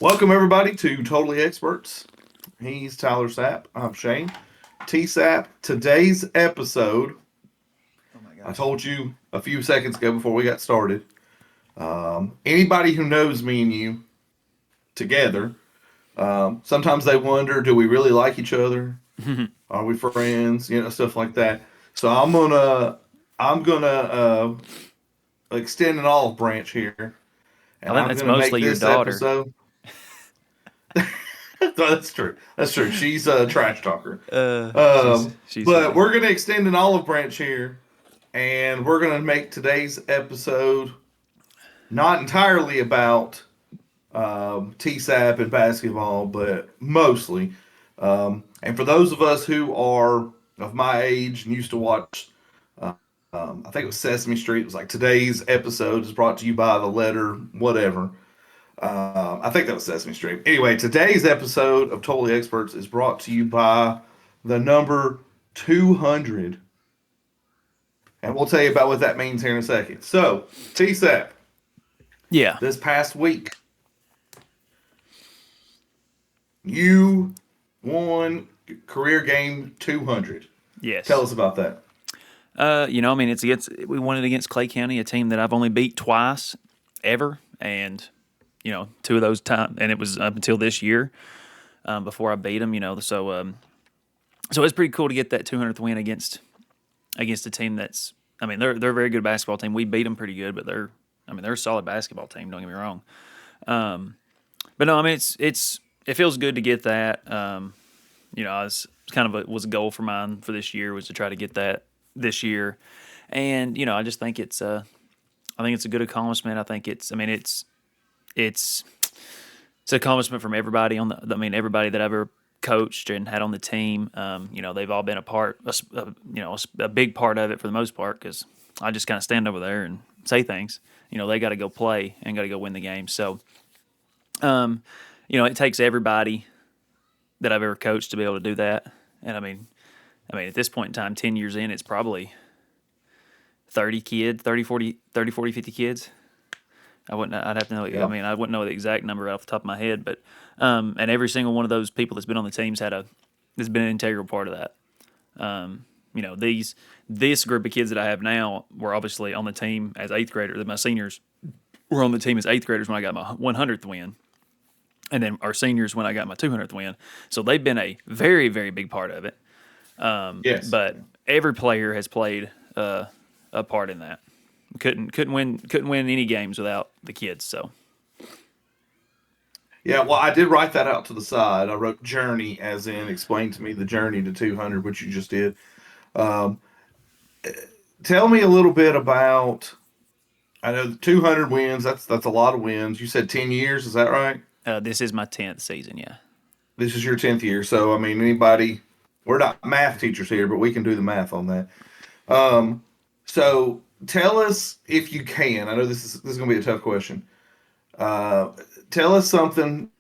Welcome everybody to Totally Experts. He's Tyler Sapp. I'm Shane. T.Sapp. Today's episode, Oh my I gosh. told you a few seconds ago before we got started. Anybody who knows me and you together, sometimes they wonder, do we really like each other? Are we friends? Stuff like that. So I'm gonna extend an olive branch here, I and think I'm that's gonna make mostly your this daughter. episode. That's true. That's true. She's a trash talker. She's But funny. we're going to extend an olive branch here, and we're going to make today's episode not entirely about T-Sap and basketball, but mostly. And for those of us who are of my age and used to watch, I think it was Sesame Street. It was like today's episode is brought to you by the letter whatever. I think that was Sesame Street. Anyway, today's episode of Totally Experts is brought to you by the number 200. And we'll tell you about what that means here in a second. So, T-Sap, Yeah. this past week, you won career game 200. Tell Yes. us about that. I mean, it's against we won it against Clay County, a team that I've only beat twice ever, and two of those times, and it was up until this year before I beat them. So it's pretty cool to get that 200th win against a team that's. I mean, they're a very good basketball team. We beat them pretty good, but they're a solid basketball team. Don't get me wrong. But no, I mean it feels good to get that. It's kind of was a goal for mine for this year was to try to get that this year, and I just think I think it's a good accomplishment. I think it's an accomplishment from everybody everybody that I've ever coached and had on the team. They've all been a part, a big part of it for the most part because I just kind of stand over there and say things. They got to go play and got to go win the game. So, it takes everybody that I've ever coached to be able to do that. And at this point in time, 10 years in, it's probably 30 kids, 30, 40, 50 kids. I'd have to know. I Yeah. mean, I wouldn't know the exact number off the top of my head, but and every single one of those people that's been on the teams has been an integral part of that. This group of kids that I have now were obviously on the team as eighth graders. My seniors were on the team as eighth graders when I got my 100th win, and then our seniors when I got my 200th win. So they've been a very, very big part of it. Yes. But every player has played a part in that. Couldn't win any games without the kids. So Yeah, well, I did write that out to the side. I wrote journey as in explain to me the journey to 200, which you just did. Um, Tell me a little bit about. I know 200 wins. That's a lot of wins. You said 10 years. Is that right? this is my 10th season. Yeah. This is your 10th year. So I mean, anybody. We're not math teachers here, but we can do the math on that. Um, so tell us if you can. I know this is going to be a tough question. Uh, Tell us something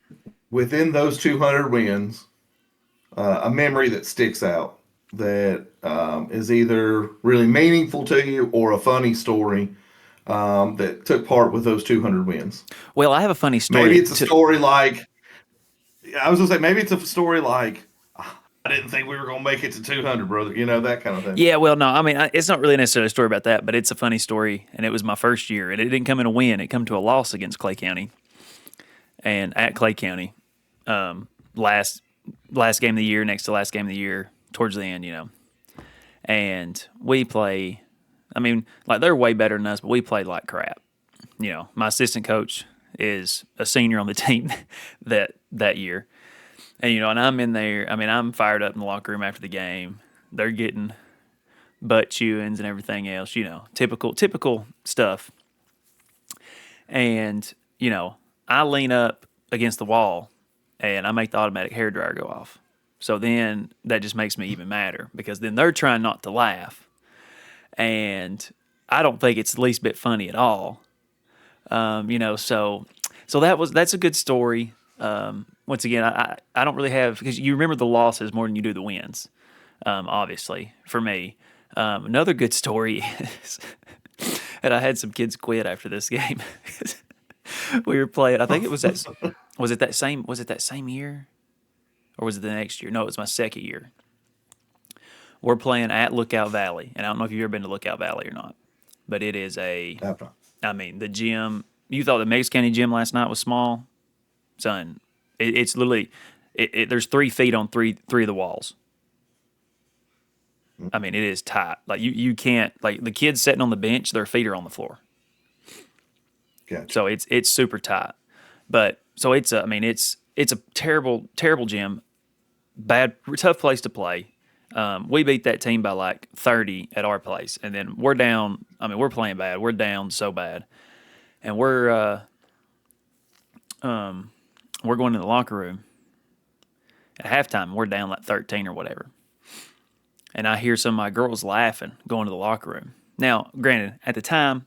within those 200 wins, a memory that sticks out that is either really meaningful to you or a funny story that took part with those 200 wins. Well, I have a funny Maybe story it's a to. story like, I was going to say, maybe it's a story like, I didn't think we were going to make it to 200, brother. That kind of thing. Yeah, well, no, I mean, it's not really necessarily a story about that, but it's a funny story, and it was my first year, and it didn't come in a win; it come to a loss against Clay County, and at Clay County, last last game of the year, next to last game of the year, towards the end, and we play. I mean, like they're way better than us, but we played like crap. My assistant coach is a senior on the team that year, and I'm in there. I mean, I'm fired up in the locker room after the game. They're getting butt chewings and everything else, typical stuff. And, I lean up against the wall and I make the automatic hair dryer go off. So then that just makes me even madder because then they're trying not to laugh. And I don't think it's the least bit funny at all. So that's a good story. Once again, I don't really have, because you remember the losses more than you do the wins, obviously, for me. Another good story is, and I had some kids quit after this game. We were playing. Was it that same? Was it that same year, or was it the next year? No, it was my second year. We're playing at Lookout Valley, and I don't know if you've ever been to Lookout Valley or not, but it is a. Have not. I mean, the gym. You thought the Meigs County gym last night was small, son. It's literally. There's 3 feet on three of the walls. I mean, it is tight. Like you can't like the kids sitting on the bench, their feet are on the floor. Gotcha. So it's super tight. But so it's a, I mean it's a terrible gym, bad tough place to play. We beat that team by like 30 at our place, and then we're down. I mean, we're playing bad. We're down so bad, and we're going to the locker room at halftime. We're down like 13 or whatever, and I hear some of my girls laughing going to the locker room. Now, granted, at the time,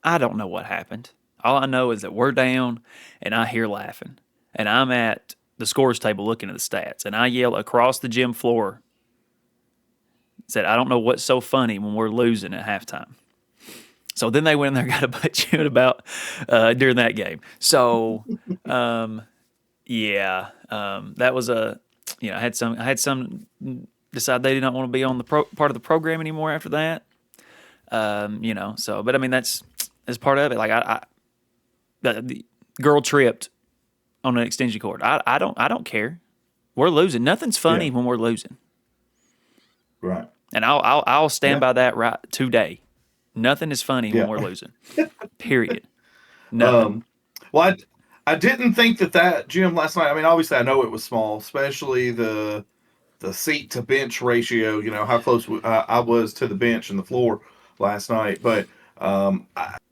I don't know what happened. All I know is that we're down, and I hear laughing, and I'm at the scores table looking at the stats, and I yell across the gym floor. Said, I don't know what's so funny when we're losing at halftime. So then they went in there and got a bunch of about during that game. So, that was I had some decide they did not want to be on the part of the program anymore after that. But I mean, that's part of it. Like the girl tripped on an extension cord. I don't care. We're losing. Nothing's funny when we're losing. Right. And I'll stand by that right today. Nothing is funny when we're losing. Period. Nothing. Well, I didn't think that gym last night. I mean, obviously, I know it was small, especially the seat to bench ratio. You know how close I was to the bench and the floor last night, but I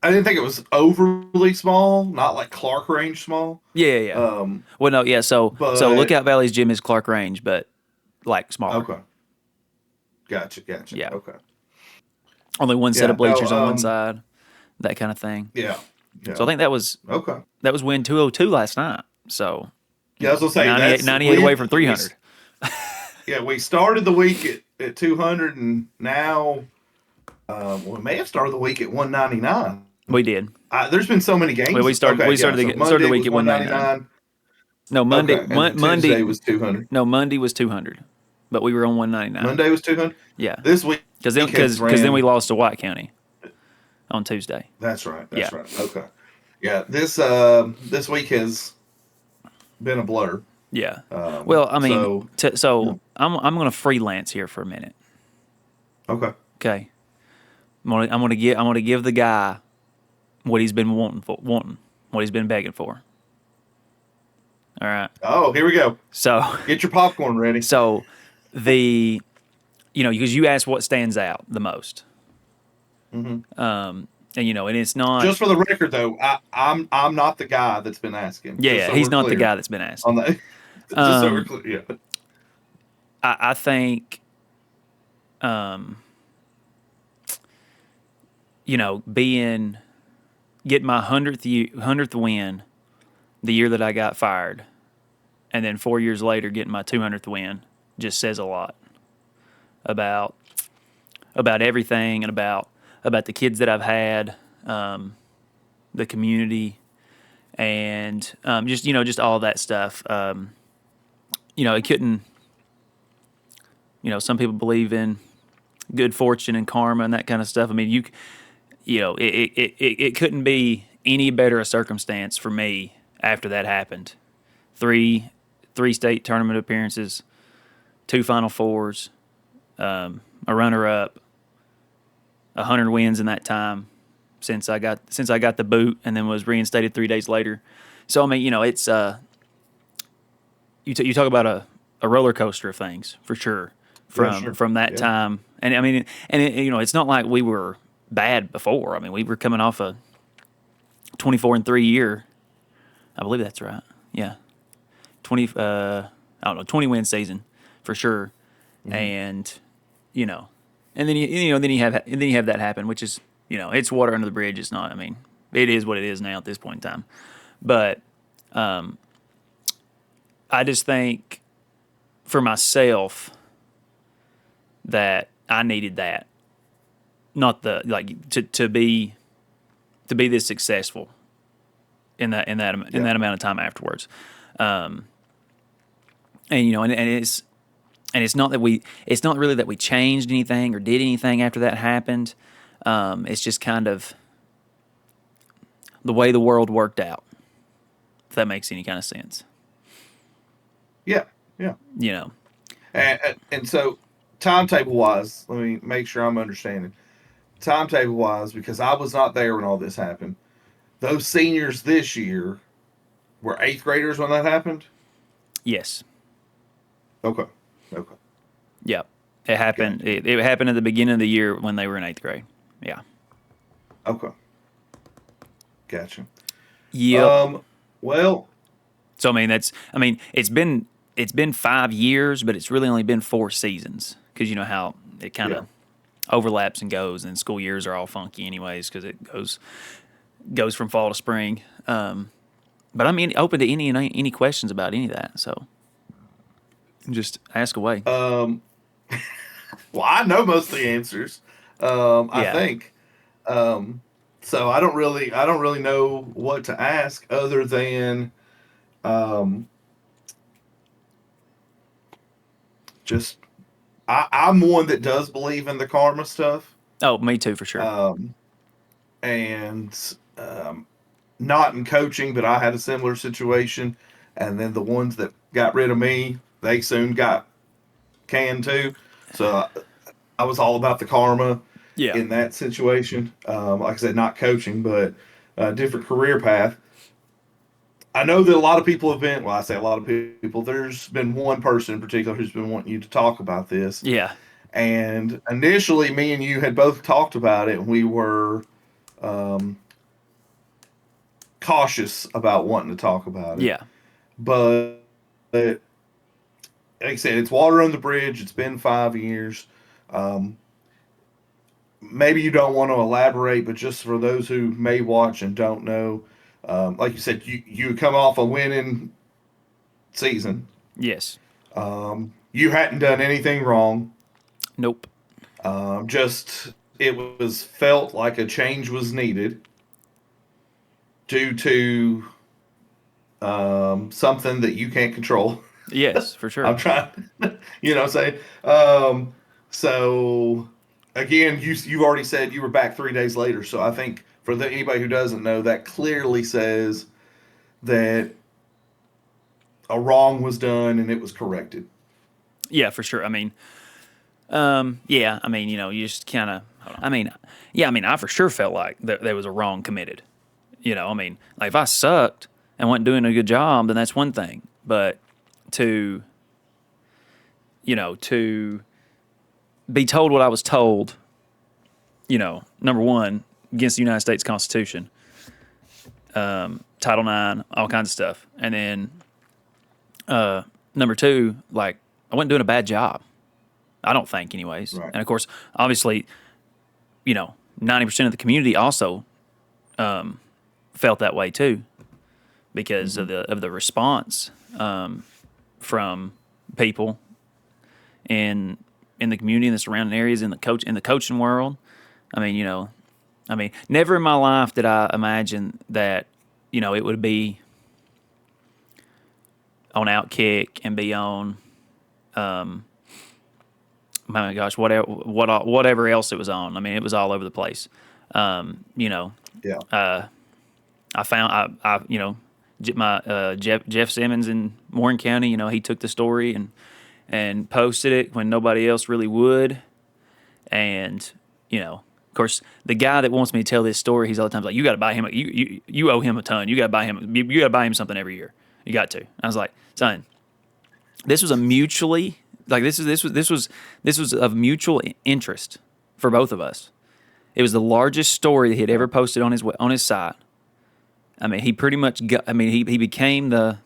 didn't think it was overly small. Not like Clark Range small. Yeah. Well, no, yeah. So Lookout Valley's gym is Clark Range, but like smaller. Okay. Gotcha. Yeah. Okay. Only one set of bleachers on one side, that kind of thing. Yeah. So I think that was win 202 last night. So I was gonna say 98 away from 300. We started the week at 200, and now we may have started the week at 199. We did. There's been so many games. We started the week at 199. No, Monday was 200. No, Monday was 200. But we were on 199. Monday was 200? Yeah. This week. Because then we lost to White County on Tuesday. That's right. Right. Okay. Yeah. This week has been a blur. Yeah. Well, I mean, I'm going to freelance here for a minute. Okay. Okay. I'm going to give the guy what he's been wanting, what he's been begging for. All right. Oh, here we go. So get your popcorn ready. So because you asked what stands out the most. Mm-hmm. And it's not just for the record though. I'm not the guy that's been asking. Yeah, he's not the guy that's been asking. On that, just so we're clear. Yeah. I think, getting my 100th win the year that I got fired, and then 4 years later getting my 200th win just says a lot about everything and about the kids that I've had, the community, and just all that stuff. It couldn't. Some people believe in good fortune and karma and that kind of stuff. I mean, it couldn't be any better a circumstance for me after that happened. Three state tournament appearances, 2 Final Fours, a runner-up, 100 wins in that time since I got the boot, and then was reinstated 3 days later. So I mean, it's you talk about a roller coaster of things for sure from that time, and I mean, it's not like we were bad before. I mean, we were coming off a 24-3 year. I believe that's right. Yeah, 20 win season for sure. Mm-hmm. And then you have that happen, which is, it's water under the bridge. It's not, I mean, it is what it is now at this point in time. But I just think for myself that I needed that, not to be this successful in that amount of time afterwards. And it's not that it's not really that we changed anything or did anything after that happened. It's just kind of the way the world worked out, if that makes any kind of sense. Yeah, yeah. You know, And so, timetable wise, let me make sure I'm understanding. Timetable wise, because I was not there when all this happened. Those seniors this year were eighth graders when that happened. yes, Okay, okay, yeah, it happened. gotcha. It happened at the beginning of the year when they were in eighth grade. Yeah. Okay, gotcha. Yep. Um, well, So I mean, it's been 5 years, but it's really only been 4 seasons because you know how it kind yeah. of overlaps and goes, and school years are all funky anyways because it goes from fall to spring. But I'm open to any questions about any of that. So just ask away. Um, well, I know most of the answers. I Yeah. think. Um, so I don't really know what to ask other than um, just I'm one that does believe in the karma stuff. Oh, me too for sure. Um, and not in coaching, but I had a similar situation. And then the ones that got rid of me, they soon got canned too. So I was all about the karma Yeah. in that situation. Like I said, not coaching, but a different career path. I know that a lot of people have been, well, I say a lot of people, there's been one person in particular who's been wanting you to talk about this. Yeah. And initially, me and you had both talked about it, and we were um, cautious about wanting to talk about it. Yeah. But like I said, it's water on the bridge. It's been 5 years. Um, Maybe you don't want to elaborate, but just for those who may watch and don't know, like you said, you come off a winning season. Yes. You hadn't done anything wrong. Nope. Just it was felt like a change was needed due to something that you can't control. Yes, for sure. I'm trying, say. So again, you've already said you were back 3 days later. So I think for anybody who doesn't know, that clearly says that a wrong was done and it was corrected. Yeah, for sure. I mean, yeah. I mean, you just kind of. I mean, yeah. I mean, I for sure felt like there was a wrong committed. I mean, like if I sucked and wasn't doing a good job, then that's one thing. But to, to be told what I was told, number one, against the United States Constitution, Title IX, all kinds of stuff. And then number two, like I wasn't doing a bad job. I don't think, anyways. Right. And of course, obviously, 90% of the community also felt that way too because Mm-hmm. of the response from people in the community and the surrounding areas in the coaching world. I mean, never in my life did I imagine that it would be on Outkick and be on my gosh, whatever else it was on. I mean, it was all over the place. Yeah. I found my Jeff Simmons in Warren County. He took the story and posted it when nobody else really would. And of course, the guy that wants me to tell this story, he's all the time like, "You got to buy him. You owe him a ton. You got to buy him. You got to buy him something every year. You got to." I was like, "Son, this was a mutually like this was of mutual interest for both of us. It was the largest story that he had ever posted on his site. I mean, he pretty much got. I mean, he became the.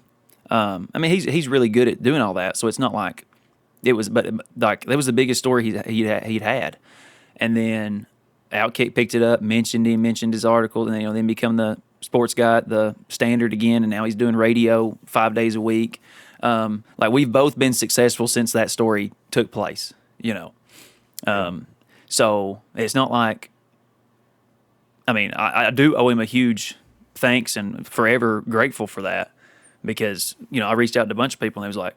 I mean, he's really good at doing all that. So it's not like it was, but like that was the biggest story he'd had, and then Outkick picked it up, mentioned his article, and then become the sports guy at the Standard again, and now he's doing radio 5 days a week. Like we've both been successful since that story took place. So it's not like. I mean, I do owe him a huge thanks and forever grateful for that. because I reached out to a bunch of people and they was like,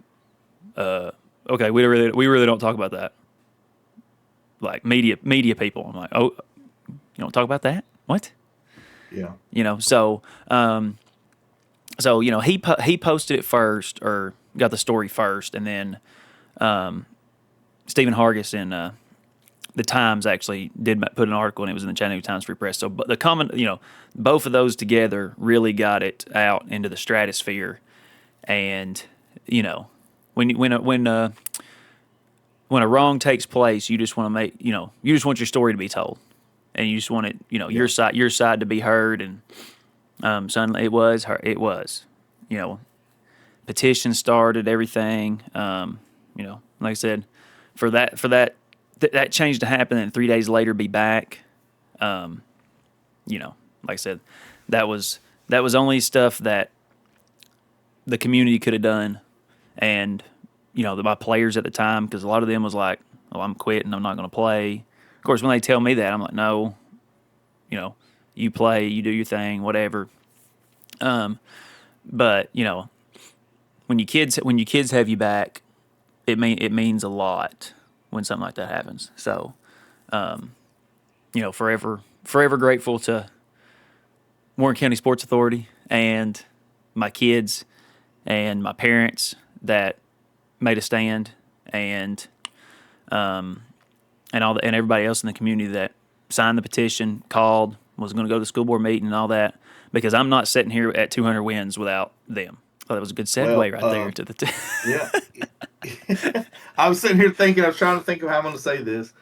okay, we really don't talk about that. Like media people. I'm like, oh, you don't talk about that? What? Yeah. He posted it first or got the story first, and then Stephen Hargis in the Times actually did put an article, and it was in the Chattanooga Times Free Press. So, but both of those together really got it out into the stratosphere, and when a wrong takes place, you just want to you just want your story to be told, and you just want it, your side to be heard, and suddenly it was petition started, everything, like I said, for that change to happen and 3 days later be back, like I said, that was only stuff that the community could have done, and my players at the time, because a lot of them was like, "Oh, I'm quitting. I'm not going to play." Of course, when they tell me that, I'm like, "No, you play, you do your thing, whatever." But when your kids have you back, it means a lot when something like that happens. So, forever grateful to Warren County Sports Authority and my kids and my parents that made a stand, and everybody else in the community that signed the petition, called, was going to go to the school board meeting and all that, because I'm not sitting here at 200 wins without them. So that was a good segue there to the yeah. I was sitting here thinking, I was trying to think of how I'm going to say this.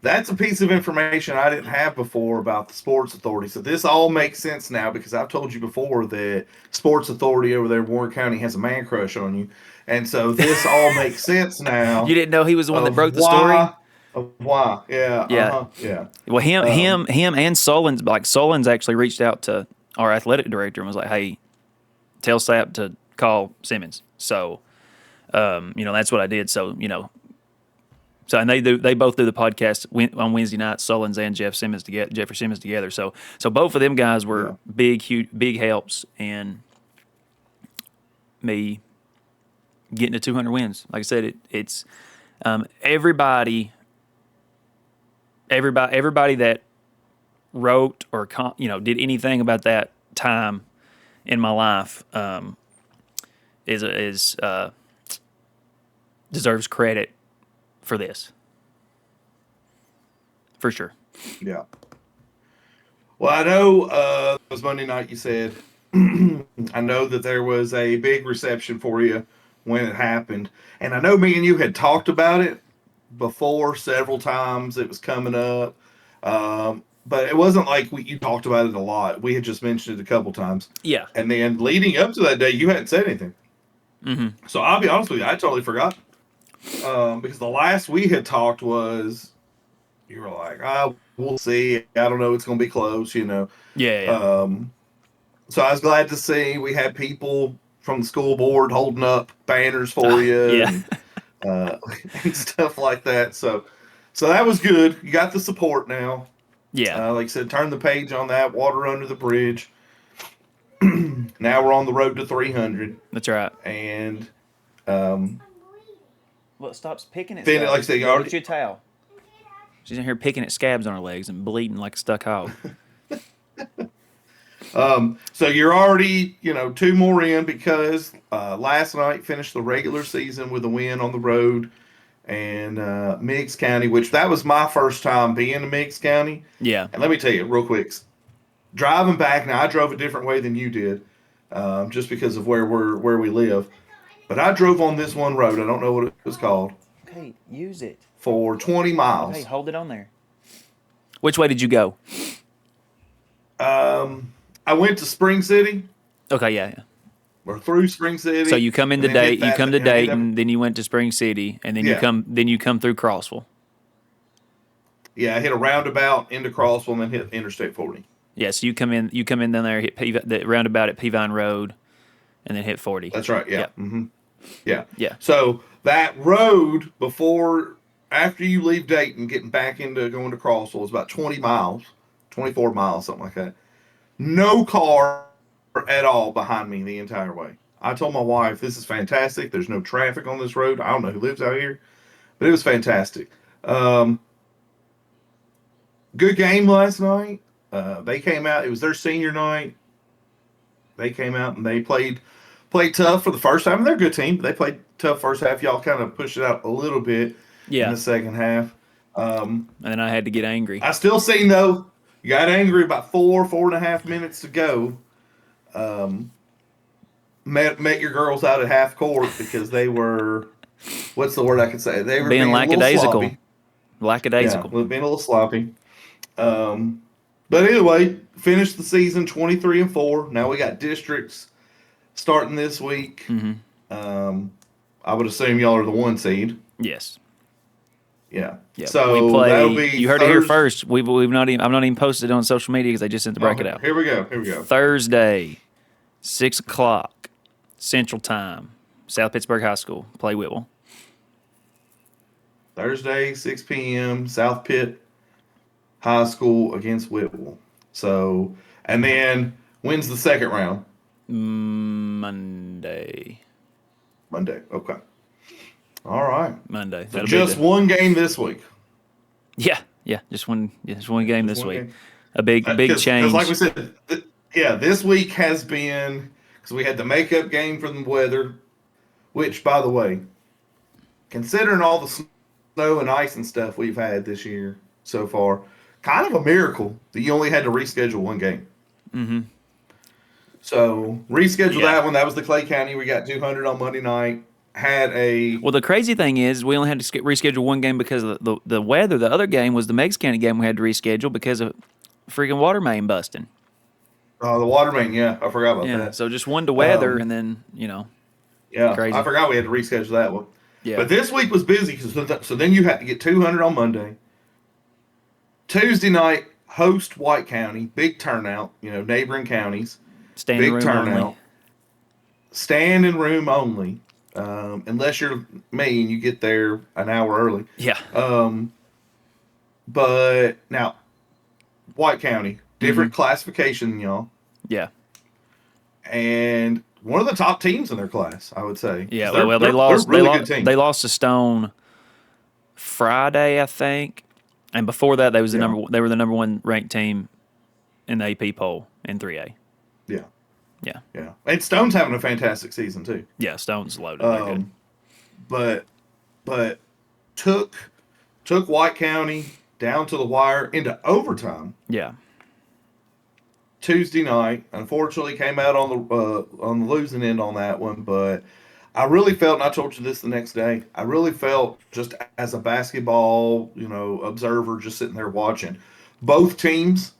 That's a piece of information I didn't have before about the Sports Authority. So this all makes sense now, because I've told you before that Sports Authority over there in Warren County has a man crush on you. And so this all makes sense now. You didn't know he was the one that broke the story? Of why. Yeah. Yeah. Yeah. Well, him and Sullins, like Sullins actually reached out to our athletic director and was like, "Hey, tell Sapp to call Simmons." So, that's what I did. So, and they both do the podcast on Wednesday nights, Sullins and Jeffrey Simmons together. So both of them guys were big helps in me getting to 200 wins. Like I said, it's everybody that wrote or did anything about that time in my life deserves credit for this, for sure. Yeah. Well, I know it was Monday night, you said. I know that there was a big reception for you when it happened. And I know me and you had talked about it before several times. It was coming up. But it wasn't like you talked about it a lot. We had just mentioned it a couple times. Yeah. And then leading up to that day, you hadn't said anything. Mm-hmm. So I'll be honest with you, I totally forgot. Because the last we had talked was, you were like, we'll see. I don't know. It's going to be close, Yeah. So I was glad to see we had people from the school board holding up banners for you and stuff like that. So that was good. You got the support now. Yeah. Like I said, turn the page on that. Water under the bridge. Now we're on the road to 300. That's right. And well, it stops picking at then, scabs. like I said, Get you a towel. She's in here picking at scabs on her legs and bleeding like a stuck hog. So you're already, 2 more in, because last night finished the regular season with a win on the road and Meigs County, which that was my first time being in Meigs County. Yeah. And let me tell you real quick, driving back, now I drove a different way than you did, just because of where we live. But I drove on this one road. I don't know what it was called. Okay, use it. For 20 miles. Hey, hold it on there. Which way did you go? I went to Spring City. Okay, yeah. Or through Spring City. So you come into Dayton, then you went to Spring City, and then you come through Crossville. Yeah, I hit a roundabout into Crossville and then hit Interstate 40. Yeah, so you come in down there, hit the roundabout at Peavine Road, and then hit 40. That's right. Yeah. Yep. Mm-hmm. Yeah. Yeah. So that road after you leave Dayton, getting back into going to Crossville is about 20 miles, 24 miles, something like that. No car at all behind me the entire way. I told my wife, this is fantastic. There's no traffic on this road. I don't know who lives out here, but it was fantastic. Um, Good game last night. They came out. It was their senior night. They came out and they played tough for the first time. They're a good team. They played tough first half. Y'all kind of pushed it out a little bit in Yeah, the second half. and then I had to get angry. I still seen though. You got angry about 4.5 minutes to go. Um, met your girls out at half court because they were. What's the word I could say? They were Being being a little lackadaisical. sloppy. Yeah, Lackadaisical. being a little sloppy. Um, but anyway, finished the season 23-4. Now we got districts starting this week. Mm-hmm. Um, I would assume y'all are the 1 seed. Yes. Yeah. Yeah. We So play. that'll be. You heard it here first. We've not even. I've not even posted it on social media because I just sent the bracket out. Here we go. Here we go. Thursday, 6 o'clock Central Time. South Pittsburgh High School play Whitwell. Thursday, 6 p.m. South Pitt High School against Whitwell. So, and then when's the second round? Monday. Monday. Okay. All right. Monday. So That'll just be the, one game this week. yeah. Just one. Yeah, just one game Just this one week. game. A big Because, change. like we said, this week has been because we had the makeup game from the weather, which, by the way, considering all the snow and ice and stuff we've had this year so far, kind of a miracle that you only had to reschedule one game. Mm-hmm. So reschedule Yeah. that one. That was the Clay County. We got 200 on Monday night. Had a Well, the crazy thing is we only had to reschedule one game because of the weather. The other game was the Meigs County game we had to reschedule because of freaking water main busting. the water main. Yeah, I forgot about Yeah, that. so just one to weather Um, and then, Yeah, crazy. I forgot we had to reschedule that one. Yeah. But this week was busy so then you had to get 200 on Monday. Tuesday night, host White County, big turnout. Neighboring counties, Standing big room turnout. only. Standing room only, unless you're me and you get there an hour early. Yeah. But now, White County, different Mm-hmm. classification than y'all, Yeah. and one of the top teams in their class, I would say. Yeah. They're, Well, they're, they lost. They're a really they, good team. they lost to Stone Friday, I think, and before that, they was the Yeah. They were the number one ranked team in the AP poll in 3A. Yeah, Yeah. yeah. And Stone's having a fantastic season too. Yeah. Stone's loaded. They're good. But took White County down to the wire into overtime Yeah. Tuesday night. Unfortunately, came out on the losing end on that one. But I really felt, and I told you this the next day. I really felt just as a basketball observer, just sitting there watching both teams.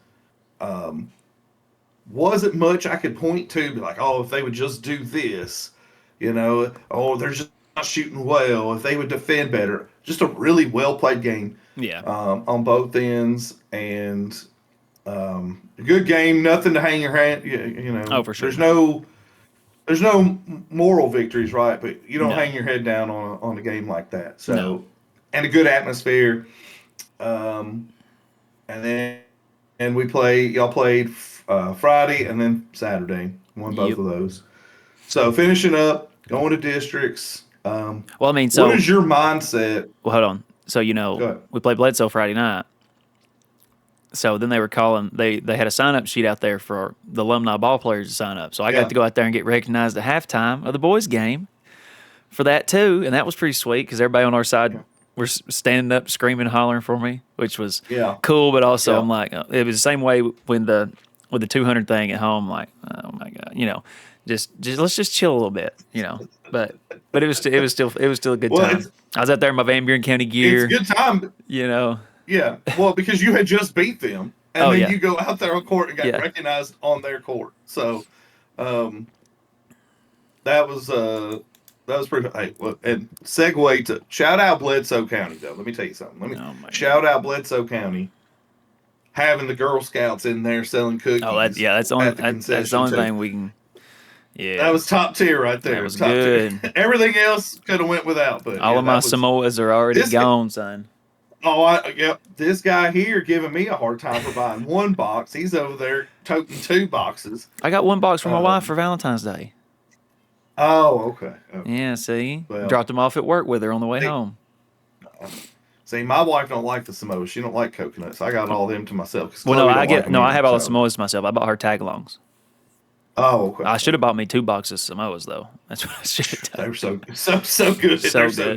Wasn't much I could point to, be like, oh, if they would just do this, oh, they're just not shooting well. If they would defend better, just a really well played game. Yeah. On both ends, and a good game. Nothing to hang your hand. Oh, for sure. There's no moral victories, right? But you don't No. hang your head down on a game like that. So, No. and a good atmosphere. And then y'all played Friday and then Saturday. Won both Yep. of those. So finishing up, going to districts. Well, I mean, so What is your mindset? well, hold on. So Go ahead. we played Bledsoe Friday night. So then they were calling. They had a sign up sheet out there for the alumni ball players to sign up. So I Yeah. got to go out there and get recognized at halftime of the boys' game for that too, and that was pretty sweet because everybody on our side were standing up, screaming, hollering for me, which was Yeah. cool. But also, Yeah. I'm like, it was the same way when with the 200 thing at home. Like, oh my god, just let's just chill a little bit, But it was still a good Well, time. I was out there in my Van Buren County gear, It's a good time. Yeah. Well, because you had just beat them, and Oh, then yeah. you go out there on court and got Yeah. recognized on their court. So, that was pretty. Hey, look, and segue to shout out Bledsoe County though. Let me tell you something. Oh, my Shout out Bledsoe County having the Girl Scouts in there selling cookies. Oh, that's the only at the concession only too. thing we can. Yeah, That was top tier right there. That was top tier. good. Everything else could have went without, but all of my that was, Samoas are already this- gone, son. Yep. This guy here giving me a hard time for buying one box. He's over there toting 2 boxes. I got one box for my Um, wife for Valentine's Day. Oh, okay. Okay. Yeah, see, Well, dropped them off at work with her on the way see, home. see, my wife don't like the Samoas. She don't like coconuts. I got all them to myself because Well, no, Chloe don't like them I either. have all the So, Samoas to myself. I bought her tagalongs. oh, okay. I should have Okay. bought me 2 boxes of Samoas though. That's what I should have They done. were so good. They're So so good.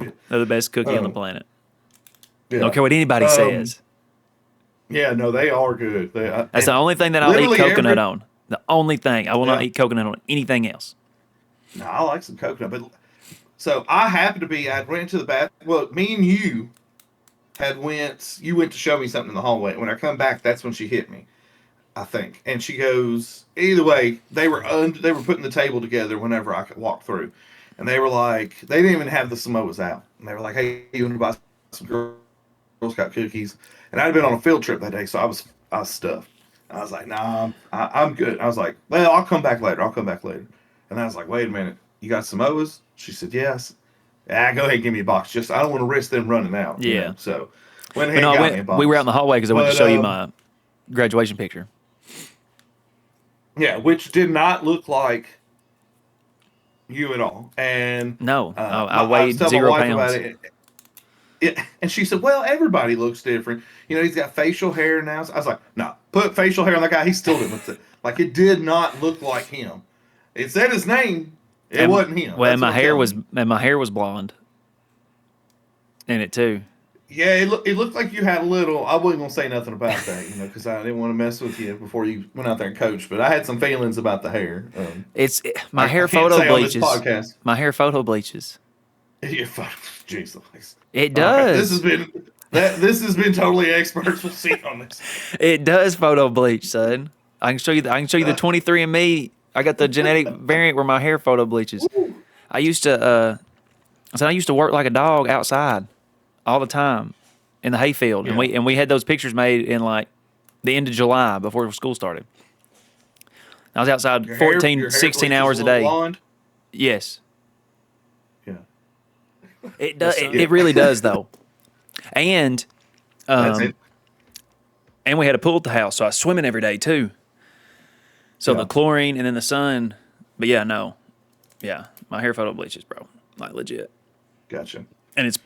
good. They're the best cookie on the Um, planet. Don't yeah. care what anybody Um, says. yeah. No, they are good. They That's the and only thing that I'll eat literally coconut every. on. The only thing I will not Yeah. eat coconut on anything else. No, I like some coconut, but so I happened to be. I ran to the bath. Well, me and you had went. You went to show me something in the hallway. When I come back, that's when she hit me. I think. And she goes, either way, they were putting the table together whenever I could walk through, and they were like, they didn't even have the Samoas out, and they were like, hey, you want to buy some Girl Scout cookies? And I'd been on a field trip that day, so I was stuffed. And I was like, nah, I'm good. I was like, well, I'll come back later. I'll come back later. And I was like, wait a minute, you got Samoas? She said, yes. Yeah, go ahead and give me a box. Just I don't want to risk them running out, you Yeah. know. So went But ahead no, and got me a we were out in box. the hallway because I went to But show you my graduation picture. yeah, which did not look like you at all. And No, I I was weighed telling my zero wife about pounds. it. And she said, "Well, everybody looks different. You know, he's got facial hair now." So I was like, "No, put facial hair on that guy. He still didn't look like it. Did not look like him. It said his name. It And wasn't him. well, That's what I'm telling you. and my hair was blonde in it too. Yeah, it looked like you had a little. I wasn't gonna say nothing about that, you know, because I didn't want to mess with you before you went out there and coached. But I had some feelings about the hair. My I hair can't photo say on this bleaches. podcast. My hair photo bleaches. Yeah, fuck, jeez, Louise. It All right, this has does. been this has been totally experts. We'll see on this. It does photo bleach, son. I can show you. I can show you the 23andMe. I got the genetic variant where my hair photo bleaches. I used to. I used to work like a dog outside all the time in the hayfield, and Yeah, we had those pictures made in like the end of July before school started. I was outside your 14, hair 16 bleaches a hours a little day. blonde. Yes, Yeah, it does. yes, sir. It really does though. And That's it. and we had a pool at the house, so I was swimming every day too. So the Yeah, chlorine and then the sun. But yeah, no, yeah, my hair photo bleaches, bro, like legit. gotcha. And it's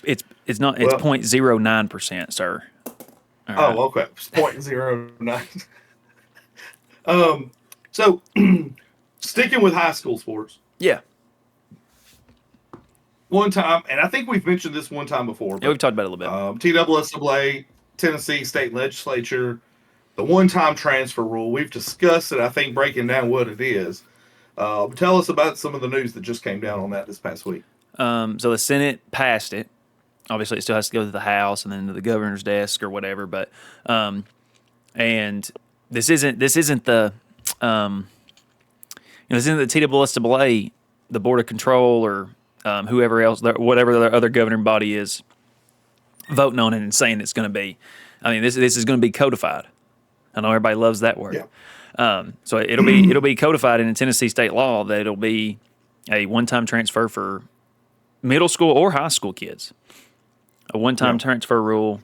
not it's Well, 0.09%, sir. All right. oh, okay. It's 0.09. So sticking with high school sports, Yeah, one time, and I think we've mentioned this one time before, yeah, we've but talked about it a little bit. TSSAA, Tennessee State Legislature, the one-time transfer rule. We've discussed it. I think breaking down what it is. Tell us about some of the news that just came down on that this past week. So the Senate passed it. Obviously, it still has to go to the House and then to the governor's desk or whatever. But and this isn't the this isn't the TSSAA, the Board of Control or whoever else, whatever the other governing body is, voting on it and saying it's going to be. I mean, this is going to be codified. I know everybody loves that word. So it'll be codified in Tennessee state law that it'll be a one-time transfer for middle school or high school kids. A one-time Yeah. transfer rule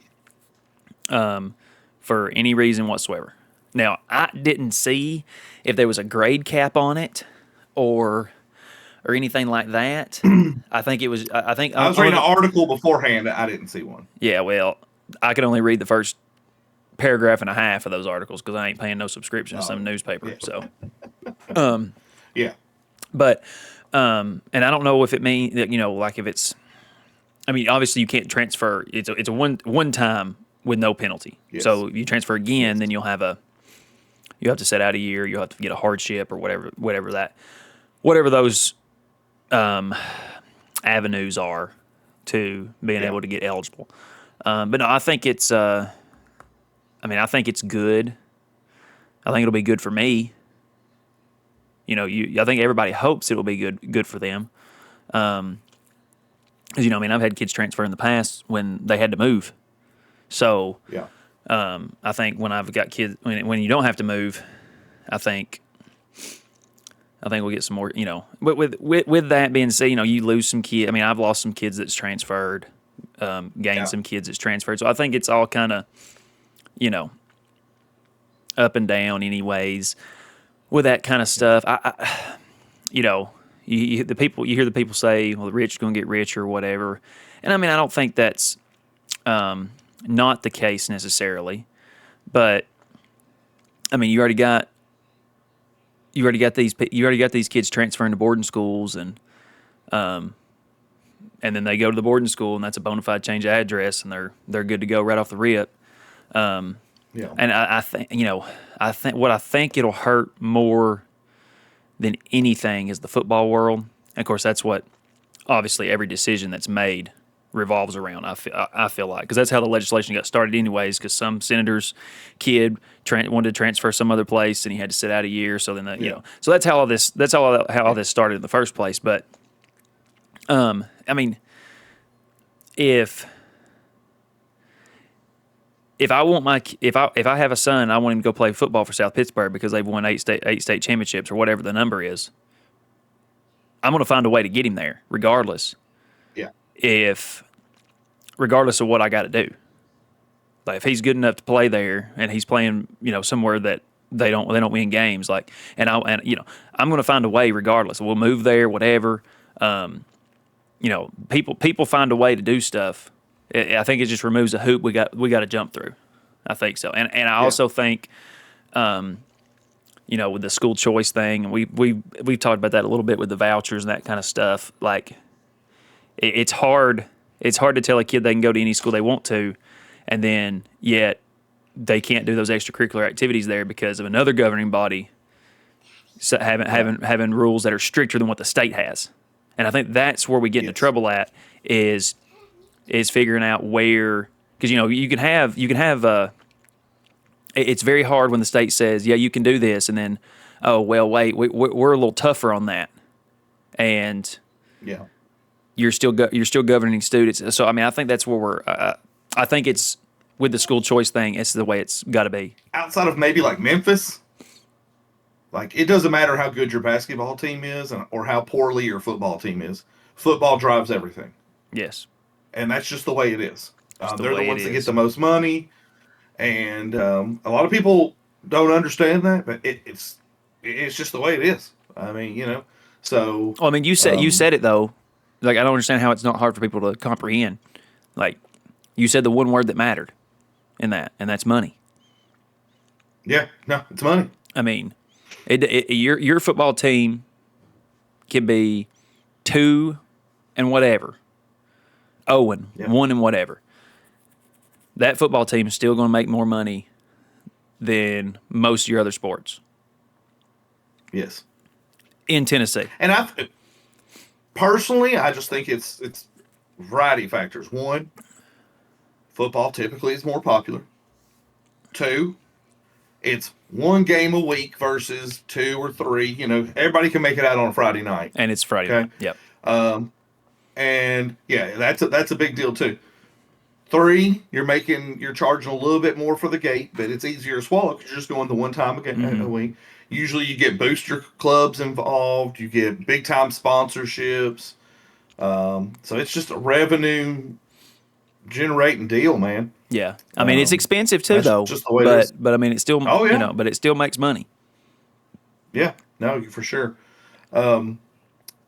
for any reason whatsoever. Now, I didn't see if there was a grade cap on it or anything like that. I think it was. I think I was reading an article beforehand. I didn't see one. yeah. Well, I could only read the first paragraph and a half of those articles because I ain't paying no subscription to some newspaper. Yeah. So, Yeah. but and I don't know if it means that like if it's. I mean, obviously you can't transfer. It's a one time with no penalty. Yes. So if you transfer again, then you have to set out a year. You'll have to get a hardship or whatever those avenues are to being Yeah. able to get eligible. But no, I think it's. I think it's good. I think it'll be good for me. I think everybody hopes it'll be good for them. Because I've had kids transfer in the past when they had to move. So Yeah. I think when I've got kids, when you don't have to move, I think we'll get some more. But with that being said, you lose some kids. I mean, I've lost some kids that's transferred, gained some kids that's transferred. So I think it's all kind of, up and down, anyways. With that kind of stuff, I you hear the people say, well, the rich are going to get richer or whatever. And I mean, I don't think that's not the case necessarily, but I mean, you already got these kids transferring to boarding schools, and then they go to the boarding school, and that's a bona fide change of address, and they're good to go right off the rip. Yeah. And I think what I think it'll hurt more than anything is the football world. And of course, that's what obviously every decision that's made revolves around. I feel like, because that's how the legislation got started, anyways. Because some senator's kid wanted to transfer some other place, and he had to sit out a year. So then, so that's how all this started in the first place. But I mean, if I have a son, I want him to go play football for South Pittsburgh because they've won eight state championships or whatever the number is. I'm going to find a way to get him there, regardless. Yeah. Regardless of what I got to do. Like if he's good enough to play there and he's playing, somewhere that they don't win games, I'm going to find a way regardless. We'll move there, whatever. People find a way to do stuff. I think it just removes a hoop we got to jump through. I think so, and I also think, with the school choice thing, and we've talked about that a little bit with the vouchers and that kind of stuff. Like, it's hard to tell a kid they can go to any school they want to, and then yet they can't do those extracurricular activities there because of another governing body having rules that are stricter than what the state has. And I think that's where we get into trouble at is figuring out where, because you can have it's very hard when the state says, yeah, you can do this, and then, oh well, wait, we're a little tougher on that, and you're still governing students. So I mean, I think that's where I think it's with the school choice thing. It's the way it's got to be. Outside of maybe like Memphis, like it doesn't matter how good your basketball team is or how poorly your football team is. Football drives everything. Yes. And that's just the way it is. They're the ones that get the most money, and a lot of people don't understand that, but it's just the way it is. I mean, so. Well, I mean, you said it though. Like, I don't understand how it's not hard for people to comprehend. Like, you said the one word that mattered in that, and that's money. Yeah, no, it's money. I mean, your football team can be 2 and whatever. 0 and 1 and whatever. That football team is still going to make more money than most of your other sports. Yes. In Tennessee. And I just think it's a variety of factors. 1, football typically is more popular. 2, it's 1 game a week versus 2 or 3. Everybody can make it out on a Friday night. And it's Friday night. Yep. And that's a big deal too. 3, you're charging a little bit more for the gate, but it's easier to swallow because you're just going the one time a week. Usually you get booster clubs involved, you get big time sponsorships. So it's just a revenue generating deal, man. Yeah. I mean, it's expensive too though. Just the way it is. But I mean, it still, but it still makes money. Yeah, no, for sure.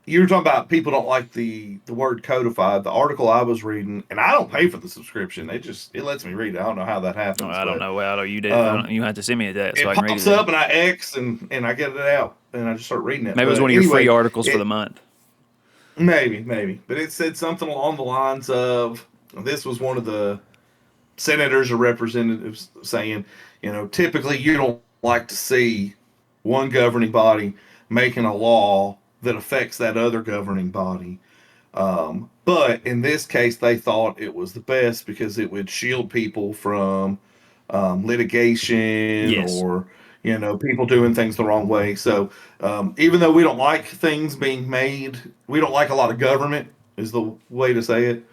You were talking about people don't like the word codified. The article I was reading, and I don't pay for the subscription. It lets me read it. I don't know how that happens. I don't know. Well, you did. You have to send me that so I can read it. It pops up and I X and I get it out and I just start reading it. Maybe it was one of your free articles for the month. Maybe. But it said something along the lines of, this was one of the senators or representatives saying, typically you don't like to see one governing body making a law that affects that other governing body. But in this case, they thought it was the best because it would shield people from litigation or, people doing things the wrong way. So even though we don't like things being made, we don't like a lot of government is the way to say it.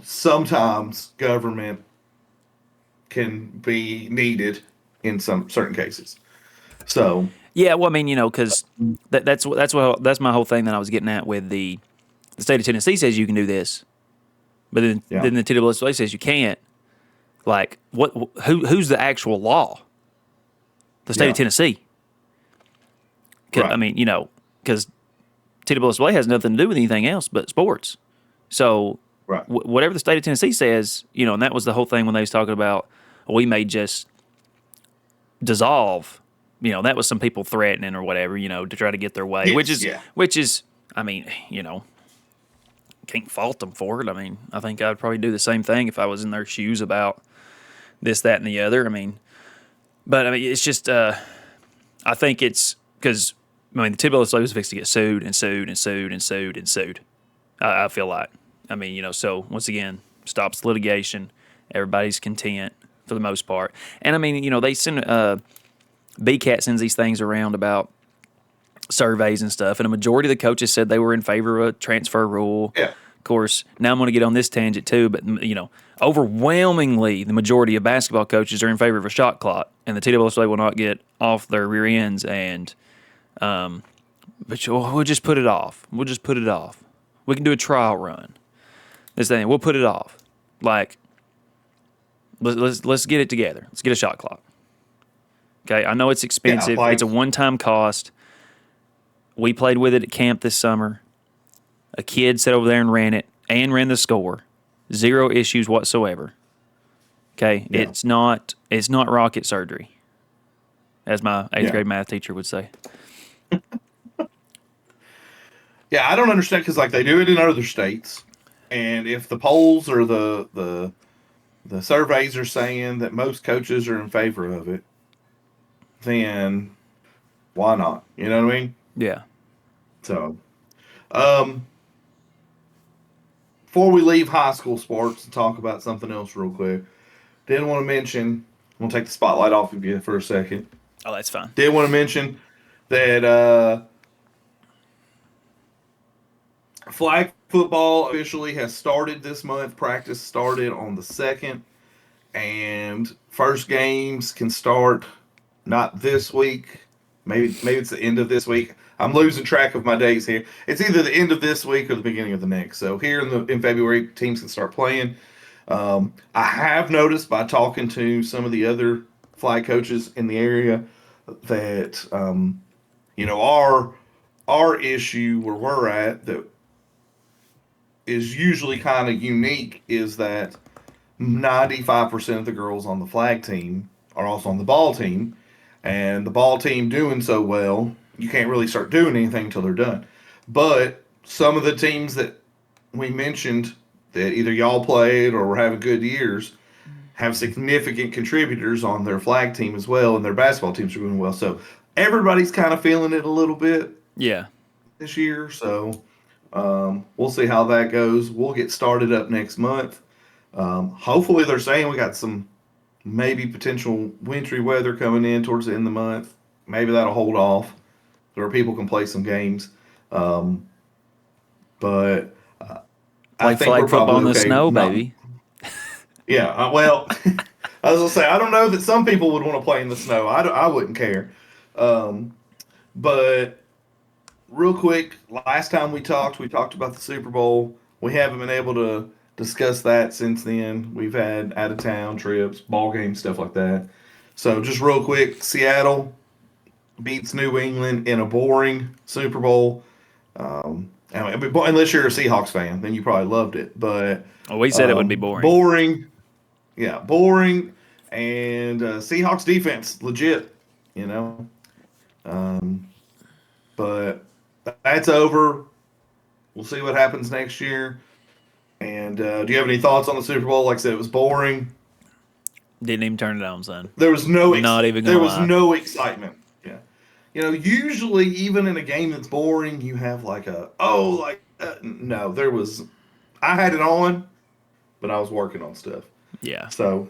Sometimes government can be needed in some certain cases. So. Yeah, well, I mean, because that's my whole thing that I was getting at with the state of Tennessee says you can do this, but then the TWSA says you can't. Like, who's the actual law? The state of Tennessee. Right. I mean, because TWSA has nothing to do with anything else but sports. So Right. whatever the state of Tennessee says, and that was the whole thing when they was talking about we may just dissolve. That was some people threatening or whatever, to try to get their way, which Yes. is Yeah. which is, I mean, can't fault them for it. I mean, I think I'd probably do the same thing if I was in their shoes about this, that, and the other. But it's just, I think it's because the TWSA was fixed to get sued and sued and sued and sued and sued. I feel like, so once again, stops litigation. Everybody's content for the most part. And they send BCAT sends these things around about surveys and stuff, and a majority of the coaches said they were in favor of a transfer rule. Yeah. Of course, now I'm going to get on this tangent too, but overwhelmingly the majority of basketball coaches are in favor of a shot clock, and the TWSA will not get off their rear ends. And but we'll just put it off. We'll just put it off. We can do a trial run. This thing, we'll put it off. Like, let's get it together. Let's get a shot clock. Okay, I know it's expensive. Yeah, it's a one-time cost. We played with it at camp this summer. A kid sat over there and ran it and ran the score. 0 issues whatsoever. Okay, Yeah. it's not rocket surgery, as my 8th grade math teacher would say. Yeah, I don't understand because they do it in other states, and if the polls or the surveys are saying that most coaches are in favor of it, then why not? You know what I mean? Yeah. So, before we leave high school sports and talk about something else real quick, did want to mention. I'm gonna take the spotlight off of you for a second. Oh, that's fine. Did want to mention that flag football officially has started this month. Practice started on the 2nd, and first games can start not this week. Maybe it's the end of this week. I'm losing track of my days here. It's either the end of this week or the beginning of the next. So here in February, teams can start playing. I have noticed by talking to some of the other flag coaches in the area that our issue where we're at that is usually kind of unique is that 95% of the girls on the flag team are also on the ball team, and the ball team doing so well, you can't really start doing anything until they're done. But some of the teams that we mentioned that either y'all played or were having good years have significant contributors on their flag team as well, and their basketball teams are doing well. So everybody's kind of feeling it a little bit Yeah. this year. So we'll see how that goes. We'll get started up next month. Hopefully they're saying we got some maybe potential wintry weather coming in towards the end of the month. Maybe that'll hold off where people can play some games. But Play I think flag we're football in probably the okay. snow, No. baby. Yeah, well, I was gonna say I don't know that some people would want to play in the snow. I wouldn't care. But real quick, last time we talked about the Super Bowl. We haven't been able to discuss that since then. We've had out of town trips, ball games, stuff like that. So just real quick, Seattle beats New England in a boring Super Bowl. Unless you're a Seahawks fan, then you probably loved it. But Well, we said it would be boring. boring, yeah, boring. And Seahawks defense, legit, you know. But that's over. We'll see what happens next year. And do you have any thoughts on the Super Bowl? Like I said, it was boring. Didn't even turn it on, son. There was no Not even gonna there was lie. no excitement. Yeah. Usually even in a game that's boring, you have no, there was I had it on, but I was working on stuff. Yeah. So,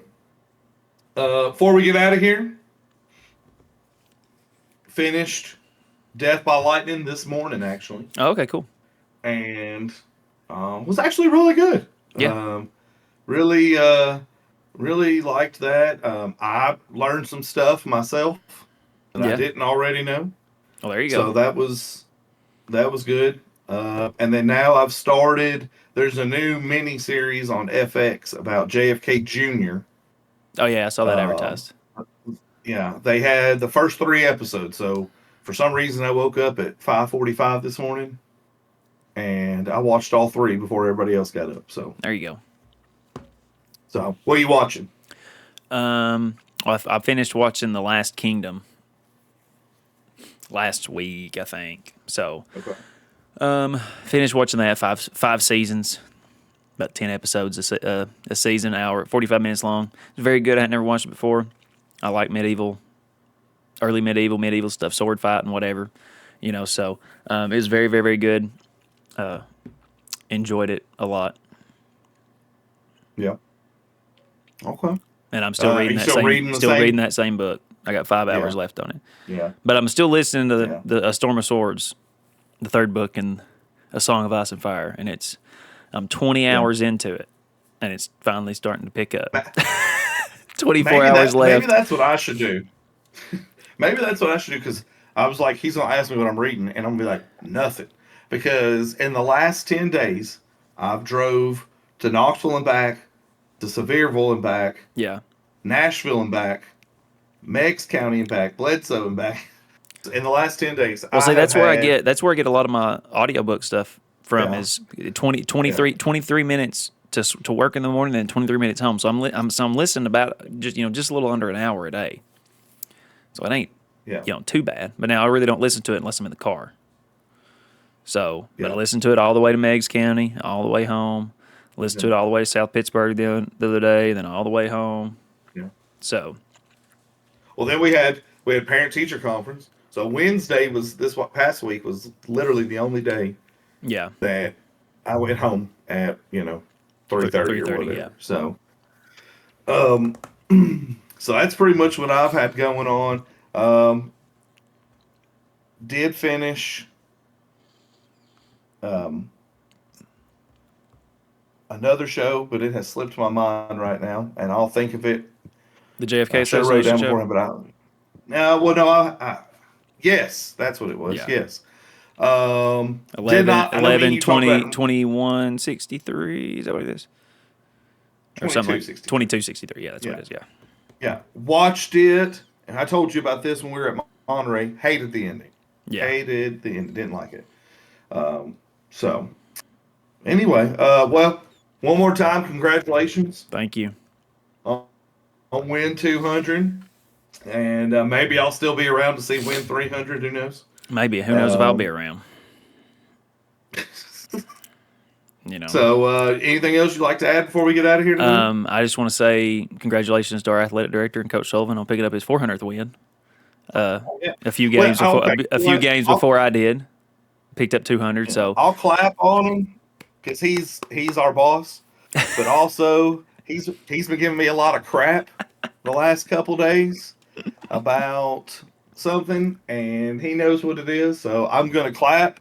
before we get out of here, finished Death by Lightning this morning actually, Oh, okay, cool. and was actually really good. Yeah. Really, really liked that. I learned some stuff myself that I Yeah. didn't already know. Well, there you So go. that was good. And then now I've started. There's a new mini series on FX about JFK Jr. Oh, yeah, I saw that Uh, advertised. Yeah, they had the first 3 episodes. So for some reason, I woke up at 5:45 this morning, and I watched all three before everybody else got up. There you So what are you watching? go. Well, I finished watching The Last Kingdom last week, I think. So, finished watching that five seasons, about 10 episodes a season, hour 45 minutes long. It's very good. I had never watched it before. I like early medieval stuff, sword fighting, whatever. So it was very, very, very good. Enjoyed it a lot. Yeah. Okay. And I'm still reading you that still same reading the still same? reading that same book. I got 5 hours Yeah. left on it. Yeah. But I'm still listening to Yeah. the A Storm of Swords, the third book in A Song of Ice and Fire, and I'm 20 Yeah. hours into it, and it's finally starting to pick up. Ma- 24 hours maybe left. that's what I should do. Maybe that's what I should do because I was like, he's gonna ask me what I'm reading, and I'm gonna be like, nothing. Because in the last 10 days, I've drove to Knoxville and back, to Sevierville and back, Yeah. Nashville and back, Meigs County and back, Bledsoe and back. In the last 10 days, Well, I see, have had that's where I get a lot of my audiobook stuff from. yeah, Is 23 minutes to work in the morning, and then 23 minutes home. So I'm listening about just a little under an hour a day. So it ain't yeah, too bad. But now I really don't listen to it unless I'm in the car. So, but I yeah, listen to it all the way to Meigs County, all the way home. Listen to yeah, it all the way to South Pittsburgh the other day, then all the way home. yeah. So, Well, then we had parent teacher conference. So Wednesday was this what past week was literally the only day yeah, that I went home at 3:30 or 3:30. Yeah, whatever. Um, so that's pretty much what I've had going on. Um, did finish um, another show, but it has slipped my mind right now, and I'll think of it. the I JFK should have wrote it assassination down show. beforehand, but no, well, no, yes, that's what it was. Yeah, Yes. Did 11, not. I know me and 11 you talked 20, about 21, 63. Is that what it is? Or something like 2263. 22, 63. Yeah, that's what Yeah. it is. Yeah, Yeah. Watched it, and I told you about this when we were at Monterey. Hated the ending. yeah. Hated the ending. Didn't like it. So anyway, well, one more time, congratulations Thank you. on, on Win 200, and maybe I'll still be around to see Win 300. Who knows? Maybe who knows if I'll be Um, around. You know. so, anything else you'd like to add before we get out of here today? I just want to say congratulations to our athletic director and Coach Sullivan on picking up his 400th win. Yeah. A few Well, games before, okay. a few games before I did, picked up 200. So I'll clap on him because he's our boss, but also he's been giving me a lot of crap the last couple days about something, and he knows what it is. So I'm gonna clap,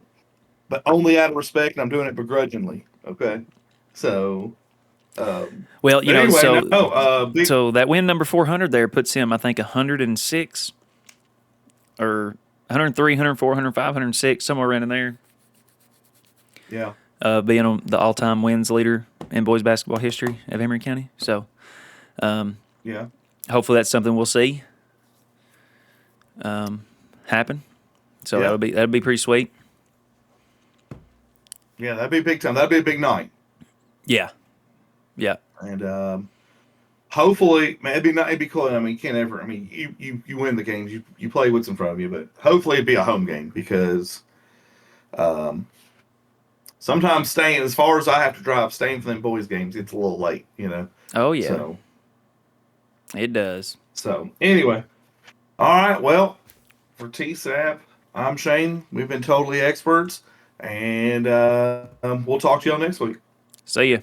but only out of respect, and I'm doing it begrudgingly. Okay, so. well, But anyway, so that win number 400 there puts him, I think, 106 or 103, 104, 105, 106, somewhere around in there. yeah, Being on the all-time wins leader in boys basketball history of Emory County. So yeah, hopefully that's something we'll see happen. So yeah, that'll be pretty sweet. yeah. That'd be big time. That'd be a big night, Yeah, yeah, and hopefully, man, it'd be cool. I mean, you can't ever. I mean, you win the games. You play what's in front of you, but hopefully it'd be a home game because sometimes staying as far as I have to drive, staying for them boys games, it's a little late. Oh yeah, So it does. Anyway, all right. Well, for T.Sapp, I'm Shane. We've been totally experts, and we'll talk to y'all next week. See ya.